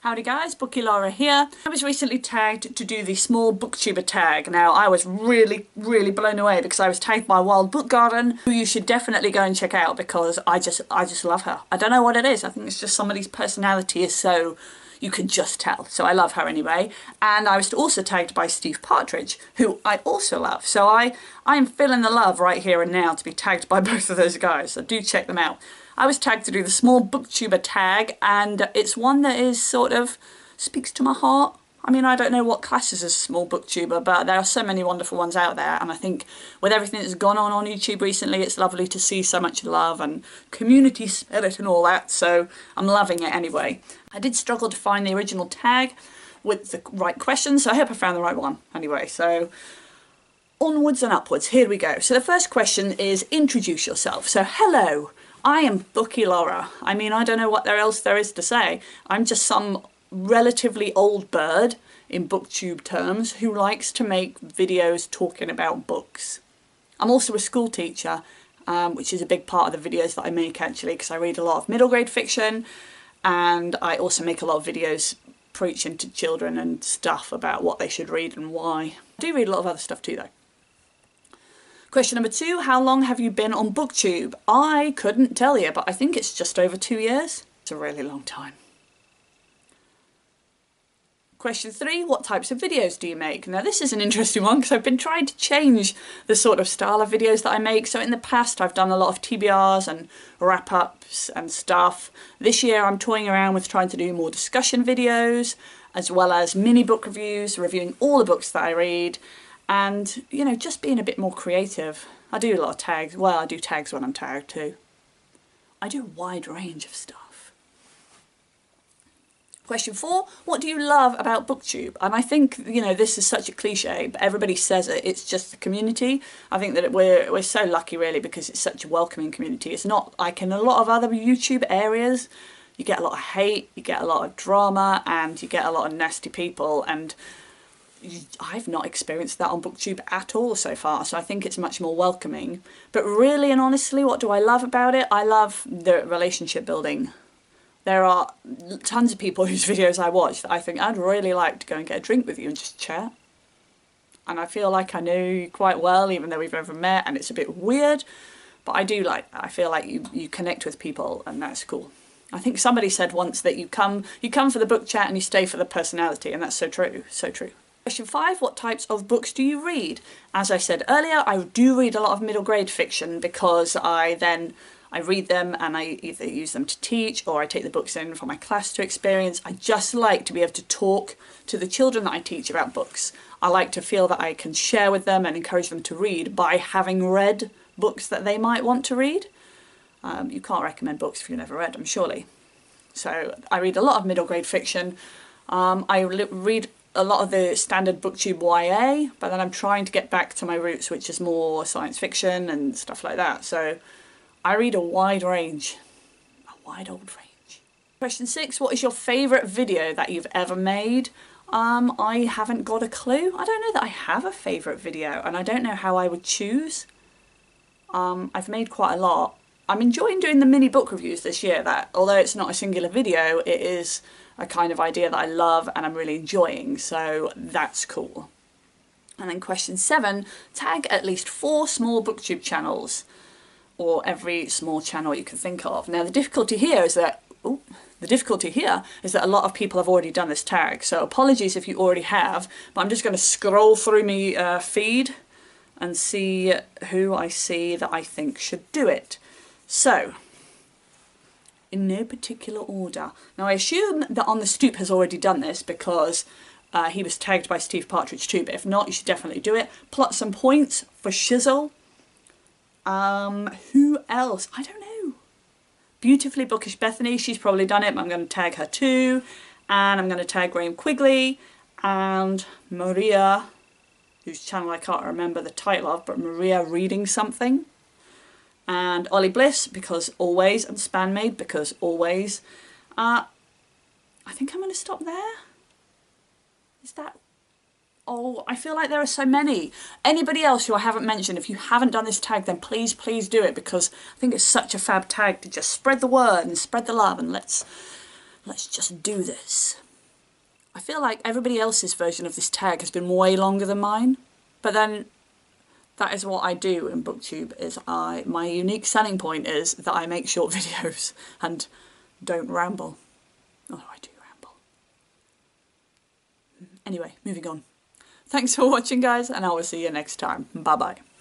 Howdy guys, Bookie Laura here. I was recently tagged to do the Small Booktuber Tag. Now I was really blown away because I was tagged by Wild Book Garden, who you should definitely go and check out because I just love her. I don't know what it is, I think it's just somebody's personality is so, you can just tell. So I love her anyway. And I was also tagged by Steve Partridge, who I also love. So I am feeling the love right here and now to be tagged by both of those guys, so do check them out. I was tagged to do the Small Booktuber Tag, and it's one that is sort of speaks to my heart. I mean, I don't know what classes as Small Booktuber, but there are so many wonderful ones out there, and I think with everything that's gone on YouTube recently, it's lovely to see so much love and community spirit and all that, so I'm loving it anyway. I did struggle to find the original tag with the right questions, so I hope I found the right one anyway. So onwards and upwards, here we go. So the first question is introduce yourself. So hello, I am Bookie Laura. I mean, I don't know what else there is to say. I'm just some relatively old bird in booktube terms who likes to make videos talking about books. I'm also a school teacher, which is a big part of the videos that I make actually, because I read a lot of middle grade fiction, and I also make a lot of videos preaching to children and stuff about what they should read and why. I do read a lot of other stuff too though. Question number 2, how long have you been on BookTube? I couldn't tell you, but I think it's just over 2 years. It's a really long time. Question 3, what types of videos do you make? Now this is an interesting one because I've been trying to change the sort of style of videos that I make. So in the past I've done a lot of TBRs and wrap-ups and stuff. This year I'm toying around with trying to do more discussion videos, as well as mini book reviews, reviewing all the books that I read. And, you know, just being a bit more creative. I do a lot of tags. Well, I do tags when I'm tagged too. I do a wide range of stuff. Question 4, what do you love about BookTube? And I think, you know, this is such a cliche, but everybody says it. It's just the community. I think that we're so lucky really because it's such a welcoming community. It's not like in a lot of other YouTube areas. You get a lot of hate, you get a lot of drama, and you get a lot of nasty people, and I've not experienced that on BookTube at all so far, so I think it's much more welcoming. But really and honestly, what do I love about it? I love the relationship building. There are tons of people whose videos I watch that I think I'd really like to go and get a drink with you and just chat. And I feel like I know you quite well, even though we've never met, and it's a bit weird, but I do like that. I feel like you connect with people, and that's cool. I think somebody said once that you come for the book chat and you stay for the personality, and that's so true, so true. Question 5, what types of books do you read? As I said earlier, I do read a lot of middle grade fiction because I read them and I either use them to teach or I take the books in for my class to experience. I just like to be able to talk to the children that I teach about books. I like to feel that I can share with them and encourage them to read by having read books that they might want to read. You can't recommend books if you've never read them, surely. So I read a lot of middle grade fiction. I read a lot of the standard BookTube YA, but then I'm trying to get back to my roots, which is more science fiction and stuff like that. So I read a wide range, a wide old range. Question 6, what is your favourite video that you've ever made? I haven't got a clue. I don't know that I have a favourite video, and I don't know how I would choose. I've made quite a lot. I'm enjoying doing the mini book reviews this year, that although it's not a singular video, it is a kind of idea that I love and I'm really enjoying, so that's cool. And then question 7, tag at least 4 small booktube channels, or every small channel you can think of. Now the difficulty here is that a lot of people have already done this tag, so apologies if you already have, but I'm just going to scroll through my feed and see who I see that I think should do it. So, in no particular order. Now I assume that On the Stoop has already done this because he was tagged by Steve Partridge too, but if not, you should definitely do it. Plot some points for Shizzle. Who else? I don't know. Beautifully Bookish Bethany, she's probably done it, but I'm going to tag her too. And I'm going to tag Graham Quigley and Maria, whose channel I can't remember the title of, but Maria Reading Something. And Ollie Bliss, because always, and Spanmade, because always. I think I'm going to stop there. Is that... Oh, I feel like there are so many. Anybody else who I haven't mentioned, if you haven't done this tag, then please do it, because I think it's such a fab tag to just spread the word and spread the love, and let's just do this. I feel like everybody else's version of this tag has been way longer than mine, but then that is what I do in BookTube. My unique selling point is that I make short videos and don't ramble. Although I do ramble. Anyway, moving on. Thanks for watching, guys, and I will see you next time. Bye bye.